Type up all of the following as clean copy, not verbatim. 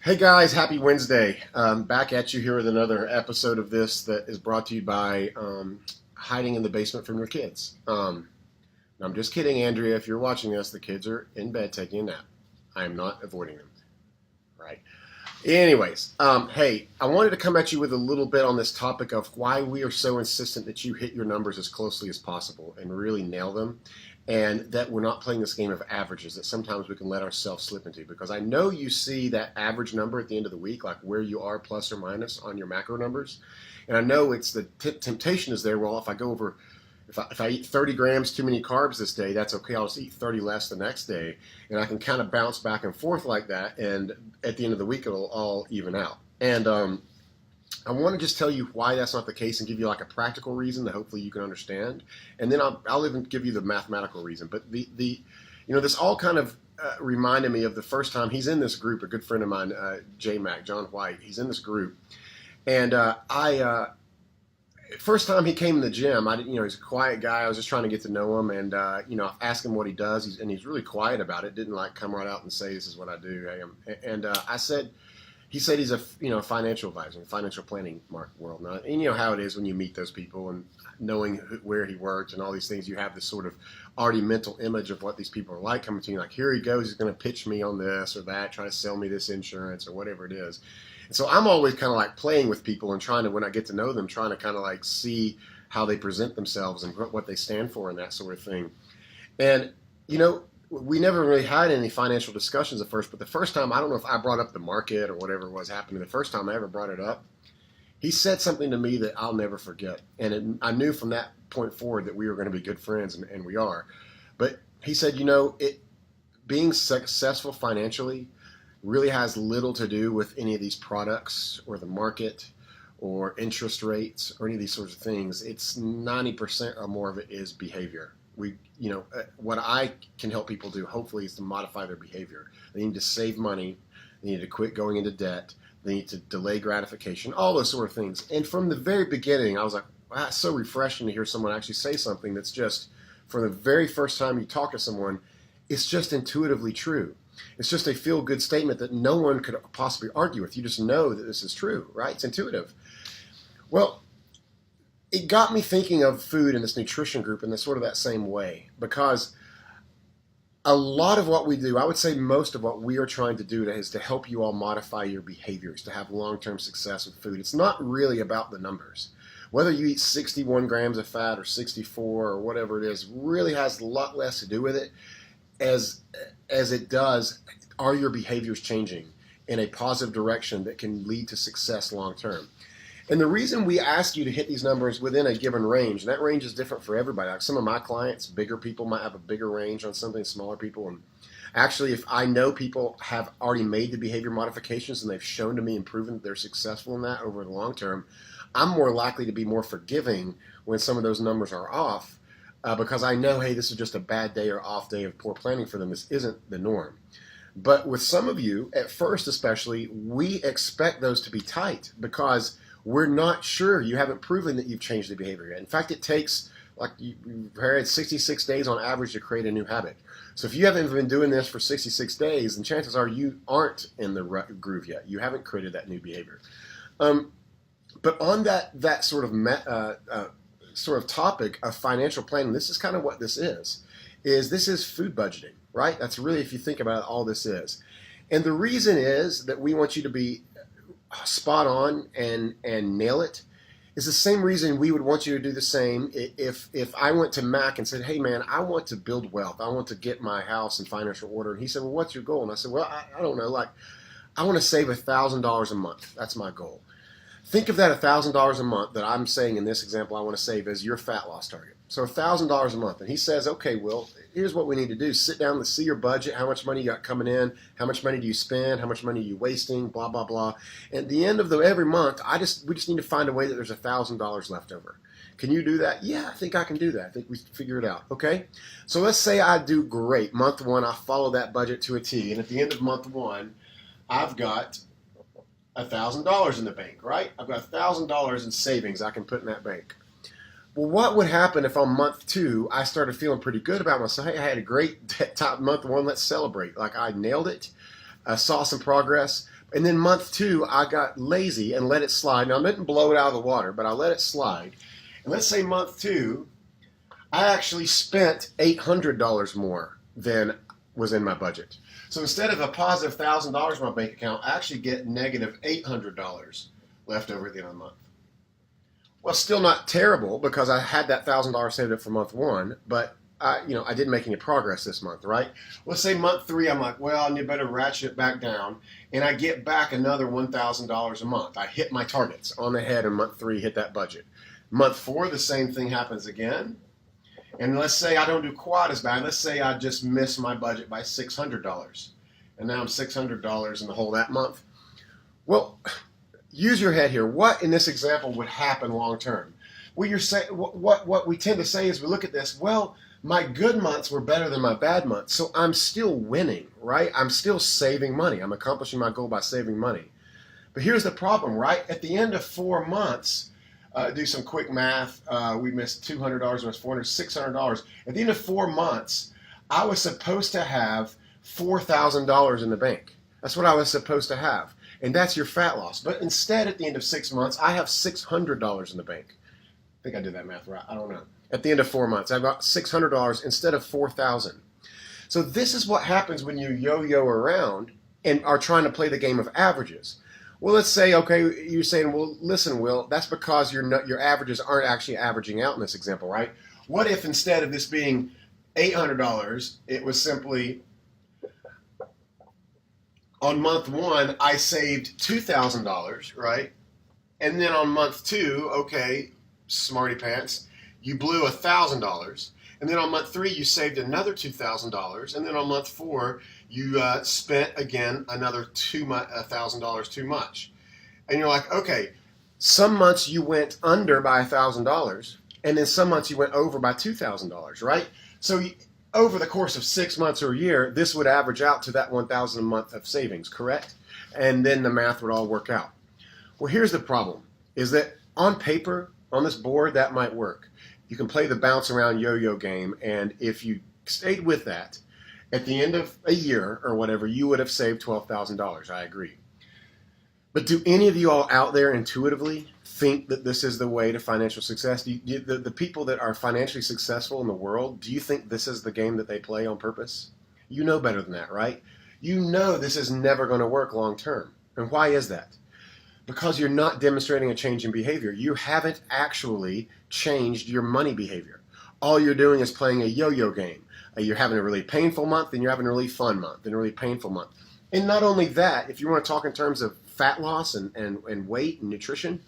Hey guys, happy Wednesday. Back at you here with another episode of this that is brought to you by hiding in the basement from your kids. I'm just kidding, Andrea. If you're watching this, the kids are in bed taking a nap. I am not avoiding them, right? Anyways, hey, I wanted to come at you with a little bit on this topic of why we are so insistent that you hit your numbers as closely as possible and really nail them, and that we're not playing this game of averages that sometimes we can let ourselves slip into. Because I know you see that average number at the end of the week, like where you are plus or minus on your macro numbers, and I know it's the temptation is there. Well, if I go over if I eat 30 grams too many carbs this day, that's okay. I'll just eat 30 less the next day. And I can kind of bounce back and forth like that. And at the end of the week, it'll all even out. And I want to just tell you why that's not the case and give you like a practical reason that hopefully you can understand. And then I'll even give you the mathematical reason. But this all kind of reminded me of the first time he's in this group, a good friend of mine, J-Mac, John White. He's in this group. And first time he came to the gym, he's a quiet guy. I was just trying to get to know him, and ask him what he does. He's really quiet about it. Didn't like come right out and say this is what I do. He said he's a financial advisor, in the financial planning world. Now, and you know how it is when you meet those people and knowing where he works and all these things, you have this sort of already mental image of what these people are like coming to you. Like, here he goes, he's going to pitch me on this or that, trying to sell me this insurance or whatever it is. And so I'm always kind of like playing with people and trying to, when I get to know them, trying to kind of like see how they present themselves and what they stand for and that sort of thing. And, we never really had any financial discussions at first, but the first time, I don't know if I brought up the market or whatever was happening, the first time I ever brought it up, he said something to me that I'll never forget. I knew from that point forward that we were going to be good friends, and we are. But he said, being successful financially really has little to do with any of these products or the market or interest rates or any of these sorts of things. It's 90% or more of it is behavior. What I can help people do, hopefully, is to modify their behavior. They need to save money. They need to quit going into debt. They need to delay gratification, all those sort of things. And from the very beginning, I was like, wow, it's so refreshing to hear someone actually say something that's just, for the very first time you talk to someone, it's just intuitively true. It's just a feel-good statement that no one could possibly argue with. You just know that this is true, right? It's intuitive. Well, it got me thinking of food in this nutrition group in this sort of that same way, because a lot of what we do, I would say most of what we are trying to do is to help you all modify your behaviors to have long-term success with food. It's not really about the numbers. Whether you eat 61 grams of fat or 64 or whatever it is, really has a lot less to do with it as it does, are your behaviors changing in a positive direction that can lead to success long term? And the reason we ask you to hit these numbers within a given range, and that range is different for everybody. Like some of my clients, bigger people might have a bigger range on something, smaller people. And actually, if I know people have already made the behavior modifications and they've shown to me and proven that they're successful in that over the long term, I'm more likely to be more forgiving when some of those numbers are off, because I know, hey, this is just a bad day or off day of poor planning for them. This isn't the norm. But with some of you, at first especially, we expect those to be tight because we're not sure. You haven't proven that you've changed the behavior yet. In fact, it takes, like you've heard, 66 days on average to create a new habit. So if you haven't been doing this for 66 days, then chances are you aren't in the groove yet. You haven't created that new behavior. But on that sort of topic of financial planning, this is kind of what this is this is food budgeting, right? That's really, if you think about it, all this is. And the reason is that we want you to be spot on and nail it is the same reason we would want you to do the same if I went to Mac and said, hey man, I want to build wealth. I want to get my house in financial order. And he said, well, what's your goal? And I said, well, I don't know. Like, I want to save $1,000 a month. That's my goal. Think of that $1,000 a month that I'm saying in this example I want to save as your fat loss target. So $1,000 a month. And he says, okay, Will, here's what we need to do. Sit down, let's see your budget, how much money you got coming in, how much money do you spend, how much money are you wasting, blah, blah, blah. And at the end of every month, we just need to find a way that there's $1,000 left over. Can you do that? Yeah, I think I can do that. I think we figure it out. Okay? So let's say I do great. Month one, I follow that budget to a T. And at the end of month one, I've got $1,000 in the bank, right? I've got $1,000 in savings I can put in that bank. Well, what would happen if on month two I started feeling pretty good about myself? Hey, I had a great top month one. Let's celebrate. Like I nailed it. I saw some progress. And then month 2, I got lazy and let it slide. Now, I didn't blow it out of the water, but I let it slide. And let's say month 2, I actually spent $800 more than was in my budget. So instead of a positive $1,000 in my bank account, I actually get negative $800 left over at the end of the month. Well, still not terrible because I had that $1,000 saved up for month 1, but I didn't make any progress this month, right? Let's say month 3, I'm like, well, I need better ratchet it back down, and I get back another $1,000 a month. I hit my targets on the head in month 3, hit that budget. Month 4, the same thing happens again. And let's say I don't do quite as bad. Let's say I just miss my budget by $600. And now I'm $600 in the hole that month. Well, use your head here. What in this example would happen long term? Well, you're saying what we tend to say is we look at this, well, my good months were better than my bad months, so I'm still winning, right? I'm still saving money. I'm accomplishing my goal by saving money. But here's the problem, right? At the end of 4 months, do some quick math. We missed $200, we missed $400, $600. At the end of 4 months, I was supposed to have $4,000 in the bank. That's what I was supposed to have. And that's your fat loss. But instead, at the end of 6 months, I have $600 in the bank. I think I did that math right. I don't know. At the end of 4 months, I've got $600 instead of $4,000. So this is what happens when you yo-yo around and are trying to play the game of averages. Well, let's say, okay, you're saying, well, listen, Will, that's because your averages aren't actually averaging out in this example, right? What if instead of this being $800, it was simply on month 1, I saved $2,000, right? And then on month 2, okay, smarty pants, you blew $1,000. And then on month 3, you saved another $2,000. And then on month 4, you spent, again, another $1,000 too much. And you're like, okay, some months you went under by $1,000, and then some months you went over by $2,000, right? So over the course of 6 months or a year, this would average out to that $1,000 a month of savings, correct? And then the math would all work out. Well, here's the problem, is that on paper, on this board, that might work. You can play the bounce around yo-yo game, and if you stayed with that, at the end of a year or whatever, you would have saved $12,000. I agree. But do any of you all out there intuitively think that this is the way to financial success? The people that are financially successful in the world, do you think this is the game that they play on purpose? You know better than that, right? You know this is never going to work long term. And why is that? Because you're not demonstrating a change in behavior. You haven't actually changed your money behavior. All you're doing is playing a yo-yo game. You're having a really painful month, and you're having a really fun month, and a really painful month. And not only that, if you want to talk in terms of fat loss and weight and nutrition,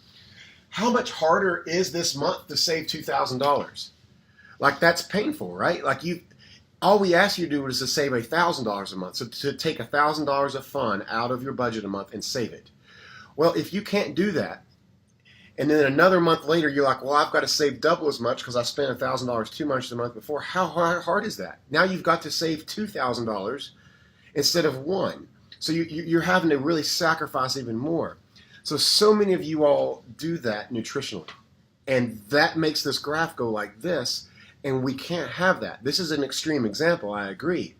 how much harder is this month to save $2,000? Like, that's painful, right? Like, all we ask you to do is to save $1,000 a month. So to take $1,000 of fun out of your budget a month and save it. Well, if you can't do that, and then another month later, you're like, well, I've got to save double as much because I spent $1,000 too much the month before. How hard is that? Now you've got to save $2,000 instead of $1,000. So you're having to really sacrifice even more. So many of you all do that nutritionally. And that makes this graph go like this, and we can't have that. This is an extreme example, I agree.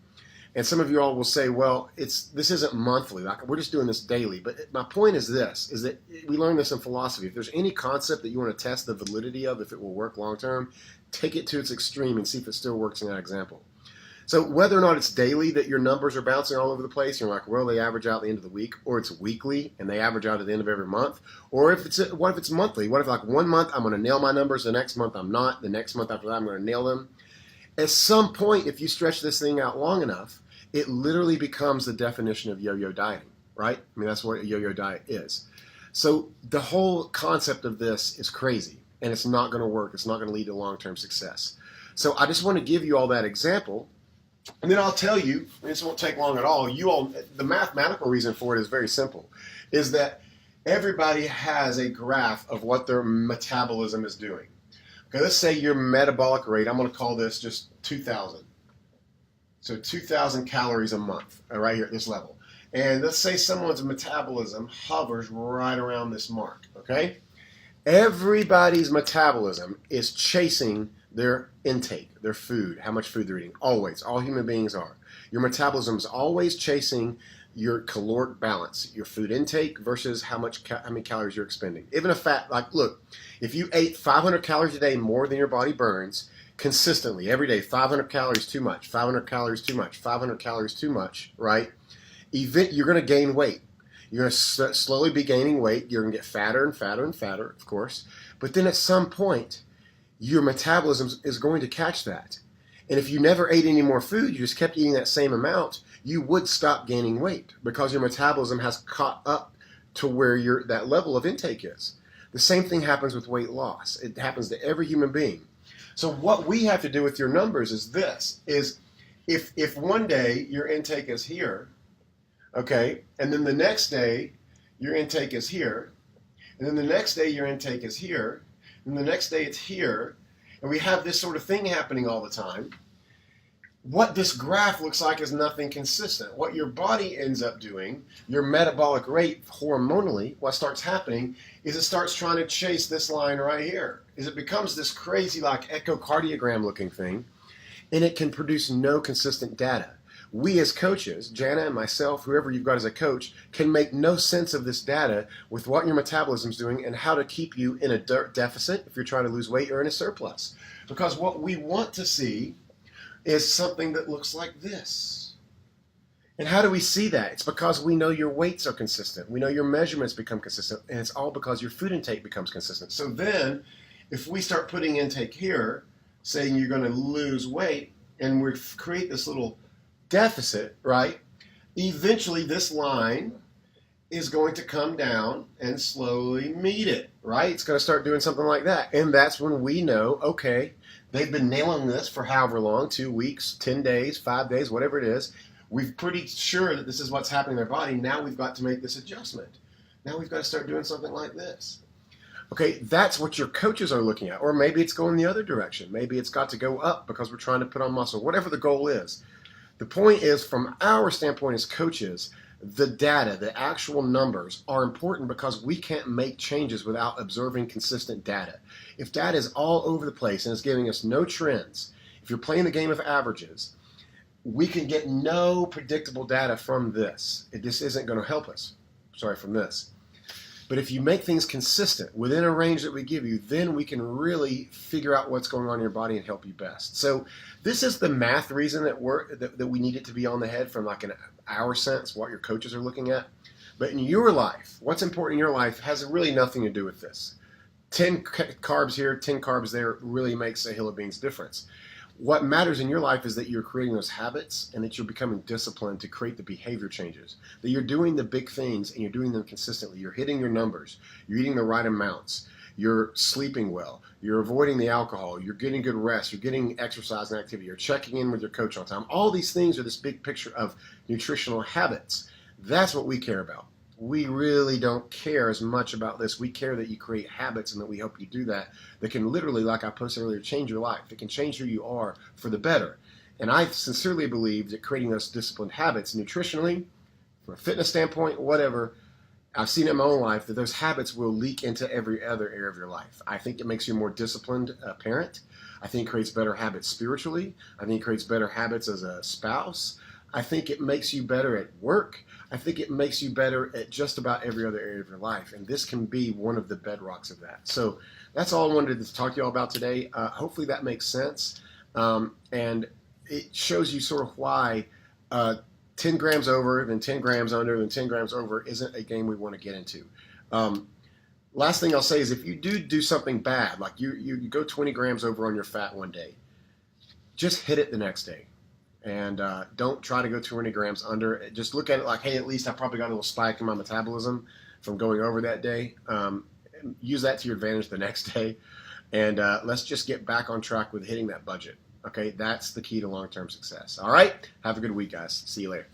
And some of you all will say, well, this isn't monthly. Like, we're just doing this daily. But my point is this, is that we learned this in philosophy. If there's any concept that you want to test the validity of, if it will work long term, take it to its extreme and see if it still works in that example. So whether or not it's daily that your numbers are bouncing all over the place, you're like, well, they average out at the end of the week, or it's weekly and they average out at the end of every month, or what if it's monthly? What if, like, 1 month I'm going to nail my numbers, the next month I'm not, the next month after that I'm going to nail them? At some point, if you stretch this thing out long enough, it literally becomes the definition of yo-yo dieting, right? I mean, that's what a yo-yo diet is. So the whole concept of this is crazy, and it's not going to work. It's not going to lead to long-term success. So I just want to give you all that example, and then I'll tell you, this won't take long at all, the mathematical reason for it is very simple, is that everybody has a graph of what their metabolism is doing. Okay, let's say your metabolic rate, I'm going to call this just 2,000. So 2,000 calories a month, right here at this level. And let's say someone's metabolism hovers right around this mark, okay? Everybody's metabolism is chasing their intake, their food, how much food they're eating, always. All human beings are. Your metabolism is always chasing your caloric balance, your food intake versus how many calories you're expending. Even a fat, like, look, if you ate 500 calories a day more than your body burns consistently every day, 500 calories too much, 500 calories too much, 500 calories too much, right? You're going to gain weight. You're going to slowly be gaining weight. You're going to get fatter and fatter and fatter, of course. But then at some point, your metabolism is going to catch that. And if you never ate any more food, you just kept eating that same amount, you would stop gaining weight because your metabolism has caught up to where that level of intake is. The same thing happens with weight loss. It happens to every human being. So what we have to do with your numbers is this, is if one day your intake is here, okay, and then the next day your intake is here, and then the next day your intake is here, and the next day it's here, and we have this sort of thing happening all the time, what this graph looks like is nothing consistent. What your body ends up doing, your metabolic rate hormonally, what starts happening is it starts trying to chase this line right here. Is it becomes this crazy like echocardiogram looking thing, and it can produce no consistent data. We as coaches, Jana and myself, whoever you've got as a coach, can make no sense of this data with what your metabolism's doing and how to keep you in a deficit if you're trying to lose weight or in a surplus. Because what we want to see is something that looks like this. And how do we see that? It's because we know your weights are consistent. We know your measurements become consistent, and it's all because your food intake becomes consistent. So then, if we start putting intake here, saying you're going to lose weight, and we create this little deficit, right? Eventually this line is going to come down and slowly meet it, right? It's going to start doing something like that. And that's when we know, okay, they've been nailing this for however long, 2 weeks, 10 days, 5 days, whatever it is. We're pretty sure that this is what's happening in their body. Now we've got to make this adjustment. Now we've got to start doing something like this. Okay, that's what your coaches are looking at. Or maybe it's going the other direction. Maybe it's got to go up because we're trying to put on muscle, whatever the goal is. The point is, from our standpoint as coaches, the data, the actual numbers are important because we can't make changes without observing consistent data. If data is all over the place and is giving us no trends, if you're playing the game of averages, we can get no predictable data from this. This isn't going to help us. Sorry, from this. But if you make things consistent within a range that we give you, then we can really figure out what's going on in your body and help you best. So this is the math reason that we need it to be on the head from like our sense, what your coaches are looking at. But in your life, what's important in your life has really nothing to do with this. 10 carbs here, 10 carbs there really makes a hill of beans difference. What matters in your life is that you're creating those habits and that you're becoming disciplined to create the behavior changes. That you're doing the big things and you're doing them consistently. You're hitting your numbers. You're eating the right amounts. You're sleeping well. You're avoiding the alcohol. You're getting good rest. You're getting exercise and activity. You're checking in with your coach on time. All these things are this big picture of nutritional habits. That's what we care about. We really don't care as much about this. We care that you create habits and that we help you do that can literally, like I posted earlier, change your life. It can change who you are for the better. And I sincerely believe that creating those disciplined habits nutritionally, from a fitness standpoint, whatever, I've seen it in my own life that those habits will leak into every other area of your life. I think it makes you a more disciplined parent. I think it creates better habits spiritually. I think it creates better habits as a spouse. I think it makes you better at work. I think it makes you better at just about every other area of your life. And this can be one of the bedrocks of that. So that's all I wanted to talk to you all about today. Hopefully that makes sense. And it shows you sort of why 10 grams over, then 10 grams under, then 10 grams over isn't a game we want to get into. Last thing I'll say is if you do something bad, like you go 20 grams over on your fat one day, just hit it the next day. And don't try to go 20 grams under. Just look at it like, hey, at least I probably got a little spike in my metabolism from going over that day. Use that to your advantage the next day. And let's just get back on track with hitting that budget. Okay, that's the key to long-term success. All right, have a good week, guys. See you later.